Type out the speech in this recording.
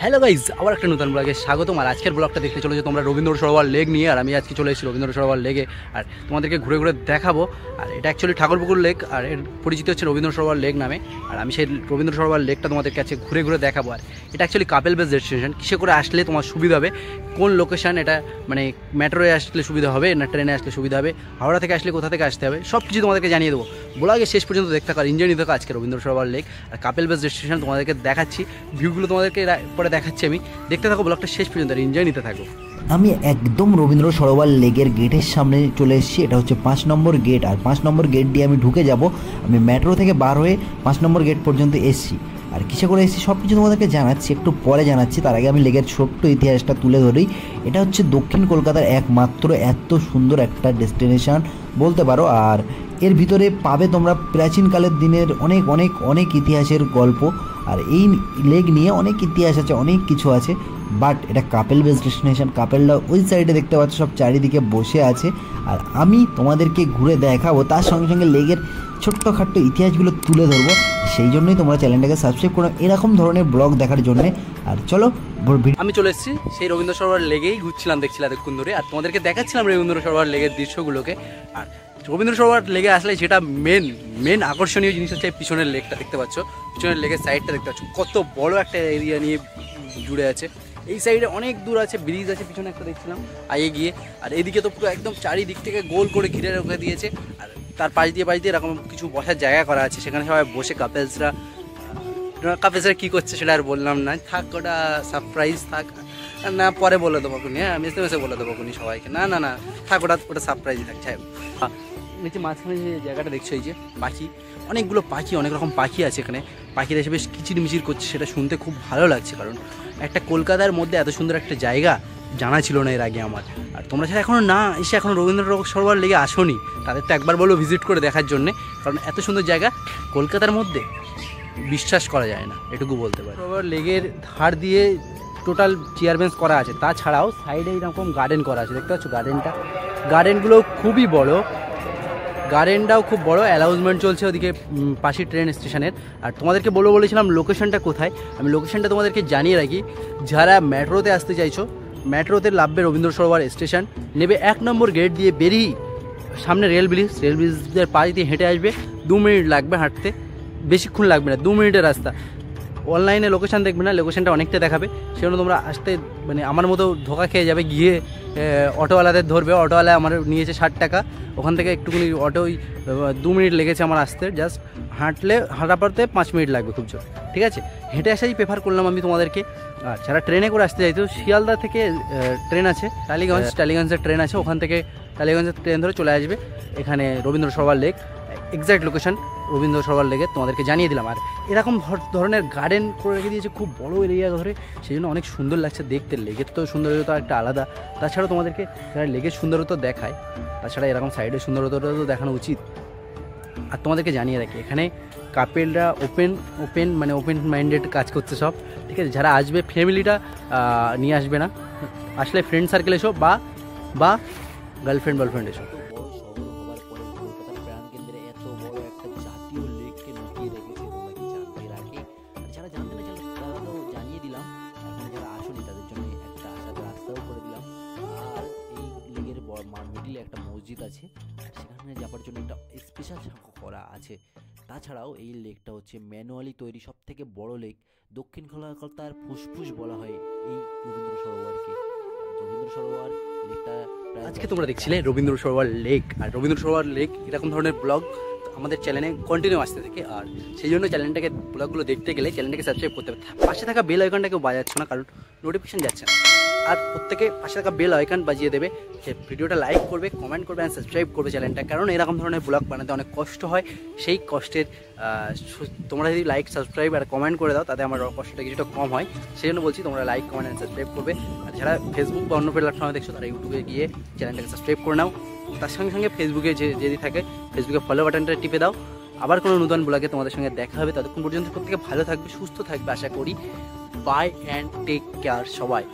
Hello guys, আবার একটা নতুন ব্লগে স্বাগতম। আর আজকের ব্লগটা দেখতে চলেছে তোমরা রবীন্দ্র সরোবর লেক নিয়ে। আর আমি আজকে চলে এসেছি রবীন্দ্র সরোবর লেকে, আর তোমাদেরকে ঘুরে ঘুরে দেখাবো। আর এটা অ্যাকচুয়ালি ঠাকুরপুকুর লেক, আর এর পরিচিত হচ্ছে রবীন্দ্র সরোবর লেক নামে। আর আমি সেই রবীন্দ্র সরোবর লেকটা তোমাদের কাছে ঘুরে ঘুরে দেখাবো। আর এটা অ্যাকচুয়ালি কাপেল বেস ডেস্টিনেশন। কিসে করে আসলে তোমার সুবিধা হবে, কোন লোকেশান, এটা মানে মেট্রোয়ে আসলে সুবিধা হবে না ট্রেনে আসলে সুবিধা হবে, হাওড়া থেকে আসলে কোথা থেকে আসতে হবে, সব কিছু তোমাদেরকে জানিয়ে দেবো। ব্লগে শেষ পর্যন্ত দেখতে থাকো আর এনজয় নিতে থাকো। আজকে রবীন্দ্র সরোবর লেক আর কাপেল বেস ডেস্টিনেশন তোমাদেরকে দেখাচ্ছি, ভিউগুলো তোমাদেরকে পরে দেখাচ্ছি। আমি দেখতে থাকো ব্লগটা শেষ পর্যন্ত আর এনজয় নিতে থাকো। আমি একদম রবীন্দ্র সরোবর লেকের গেটের সামনে চলে এসেছি। এটা হচ্ছে 5 নম্বর গেট, আর 5 নম্বর গেট দিয়ে আমি ঢুকে যাব। আমি মেট্রো থেকে বার হয়ে 5 নম্বর গেট পর্যন্ত এসেছি। আর কিসে করে এসেছি সব কিছু তোমাদেরকে জানাচ্ছি, একটু পরে জানাচ্ছি। তার আগে আমি লেকের ছোট্ট ইতিহাসটা তুলে ধরি। এটা হচ্ছে দক্ষিণ কলকাতার একমাত্র এত সুন্দর একটা ডেস্টিনেশন বলতে পারো। আর এর ভিতরে পাবে তোমরা প্রাচীনকালের দিনের অনেক অনেক অনেক ইতিহাসের গল্প। আর এই লেক নিয়ে অনেক ইতিহাস আছে, অনেক কিছু আছে। বাট এটা কাপেল বেস ডেস্টিনেশন। কাপেলরা ওই সাইডে দেখতে পাচ্ছ সব চারিদিকে বসে আছে। আর আমি তোমাদেরকে ঘুরে দেখাবো, তার সঙ্গে সঙ্গে লেকের ছোট্টখাট্ট ইতিহাসগুলো তুলে ধরবো। সেই জন্যই তোমরা চ্যানেলটাকে সাবস্ক্রাইব করো এরকম ধরনের ব্লগ দেখার জন্য। আর চলো, আমি চলে এসেছি সেই রবীন্দ্র সরোবর লেগেই ঘুরছিলাম, দেখছিলাম এতক্ষণ ধরে। আর তোমাদেরকে দেখাচ্ছিলাম রবীন্দ্র সরোবর লেগের দৃশ্যগুলোকে। আর রবীন্দ্র সরোবর লেগে আসলে যেটা মেন আকর্ষণীয় জিনিস হচ্ছে পিছনের লেকটা দেখতে পাচ্ছ, পিছনের লেকের সাইডটা দেখতে পাচ্ছ, কত বড় একটা এরিয়া নিয়ে জুড়ে আছে। এই সাইডে অনেক দূর আছে, ব্রিজ আছে পিছনে একটা দেখছিলাম আগে গিয়ে। আর এইদিকে তো পুরো একদম চারিদিক থেকে গোল করে ঘিরে রেখে দিয়েছে। আর তার পাশ দিয়ে এরকম কিছু বসার জায়গা করা আছে, সেখানে সবাই বসে কাপেলসরা কী করছে সেটা আর বললাম না, থাক, ওটা সারপ্রাইজ থাক, না পরে বলে দেবো কোনি। হ্যাঁ, আমি এসে বলে দেবো কোনি সবাইকে, না থাক, ওটা সারপ্রাইজই থাক। যাই নিচে মাঝখানে যে জায়গাটা দেখছো, এই যে পাখি, অনেকগুলো পাখি, অনেক রকম পাখি আছে এখানে। পাখিরা এসে বেশ কিচিরমিচির করছে, সেটা শুনতে খুব ভালো লাগছে। কারণ একটা কলকাতার মধ্যে এত সুন্দর একটা জায়গা জানা ছিল না এর আগে আমার। আর তোমরা যারা এখনও না এসে এখনও রবীন্দ্র সরোবর লেগে আসোনি, তাদের তো একবার বলো ভিজিট করে দেখার জন্যে। কারণ এত সুন্দর জায়গা কলকাতার মধ্যে বিশ্বাস করা যায় না, এটুকু বলতে পারি। সরোবর লেগের ধার দিয়ে টোটাল চেয়ার বেঞ্চ করা আছে, তাছাড়াও সাইডে এরকম গার্ডেন করা আছে, দেখতে পাচ্ছ গার্ডেনগুলো খুবই বড়, গার্ডেনটাও খুব বড়। অ্যানাউন্সমেন্ট চলছে ওদিকে পাশে ট্রেন স্টেশনের। আর তোমাদেরকে বলেছিলাম লোকেশনটা কোথায়, আমি লোকেশনটা তোমাদেরকে জানিয়ে রাখি। যারা মেট্রোতে আসতে চাইছো, মেট্রোতে নামবে রবীন্দ্র সরোবর স্টেশন, নেবে 1 নম্বর গেট দিয়ে বেরিয়ে সামনে রেল ব্রিজের পাশ দিয়ে হেঁটে আসবে। 2 মিনিট লাগবে হাঁটতে, বেশিক্ষণ লাগবে না, 2 মিনিটের রাস্তা। অনলাইনে লোকেশান দেখবে না, লোকেশানটা অনেকটা দেখাবে। সেজন্য তোমরা আসতে মানে আমার মতো ধোকা খেয়ে যাবে, গিয়ে অটোওয়ালাদের ধরবে। অটোওয়ালা আমার নিয়েছে 60 টাকা, ওখান থেকে একটুখানি অটোই 2 মিনিট লেগেছে আমার আসতে। জাস্ট হাঁটা পড়তে 5 মিনিট লাগবে খুব জোর, ঠিক আছে। হেঁটে আসাই প্রেফার করলাম আমি তোমাদেরকে। আর যারা ট্রেনে করে আসতে চাইতো, শিয়ালদা থেকে ট্রেন আছে, টালিগঞ্জের ট্রেন আছে, ওখান থেকে টালিগঞ্জের ট্রেন ধরে চলে আসবে এখানে Rabindra Sarobar lake. Exact location Rabindra Sarobar লেকে তোমাদেরকে জানিয়ে দিলাম। আর এরকম ধরনের গার্ডেন করে রেখে দিয়েছে খুব বড় এরিয়া ধরে, সেই জন্য অনেক সুন্দর লাগছে দেখতে। লেকের তো সৌন্দর্যতা একটা আলাদা। তাছাড়াও তোমাদেরকে যারা লেকের সৌন্দর্যতা দেখায়, তাছাড়া এরকম সাইডের সৌন্দর্যতা তো দেখানো উচিত। আর তোমাদেরকে জানিয়ে রাখি, এখানে কাপেলরা ওপেন মাইন্ডেড কাজ করছে সব, ঠিক আছে। যারা আসবে ফ্যামিলিটা নিয়ে আসবে না, আসলে ফ্রেন্ড সার্কেল এসো বা গার্লফ্রেন্ড এসো। মিডিলে একটা মসজিদ আছে, সেখানে যাবার জন্য একটা স্পেশাল সাঁকো করা আছে। তাছাড়াও এই লেকটা হচ্ছে ম্যানুয়ালি তৈরি সব থেকে বড় লেক। দক্ষিণ কলকাতার ফুসফুস বলা হয় এই রবীন্দ্র সরোবরকে। রবীন্দ্র সরোবর লেকটা আজকে তোমরা দেখছিলে রবীন্দ্র সরোবর লেক। আর রবীন্দ্র সরোবর লেক এরকম ধরনের ব্লগ আমাদের চ্যানেলে কন্টিনিউ আসতে থাকে। আর সেই জন্য চ্যানেলটাকে ব্লগগুলো দেখতে গেলে চ্যানেলটাকে সাবস্ক্রাইব করতে হবে। পাশে থাকা বেল আইকনটাকেও বাজাচ্ছ না, কারণ নোটিফিকেশন যাচ্ছে না। আর প্রত্যেকে পাশে থাকা বেল আইকন বাজিয়ে দেবে, সে ভিডিওটা লাইক করবে, কমেন্ট করবে, অ্যান্ড সাবস্ক্রাইব করবে চ্যানেলটা। কারণ এরকম ধরনের ব্লগ বানাতে অনেক কষ্ট হয়, সেই কষ্টের তোমরা যদি লাইক, সাবস্ক্রাইব আর কমেন্ট করে দাও, তাতে আমার কষ্টটা কিছুটা কম হয়। সেই জন্য বলছি তোমরা লাইক, কমেন্ট অ্যান্ড সাবস্ক্রাইব করবে। আর যারা ফেসবুক বা অন্য প্ল্যাটফর্মে দেখছো, তারা ইউটিউবে গিয়ে চ্যানেলটাকে সাবস্ক্রাইব করে নাও। তার সঙ্গে সঙ্গে ফেসবুকে যদি থাকে, ফেসবুকে ফলো বাটনটা টিপে দাও। আবার কোনো নতুন ব্লগে তোমাদের সঙ্গে দেখা হবে। ততক্ষণ পর্যন্ত প্রত্যেকে ভালো থাকবে, সুস্থ থাকবে আশা করি। বাই অ্যান্ড টেক কেয়ার সবাই।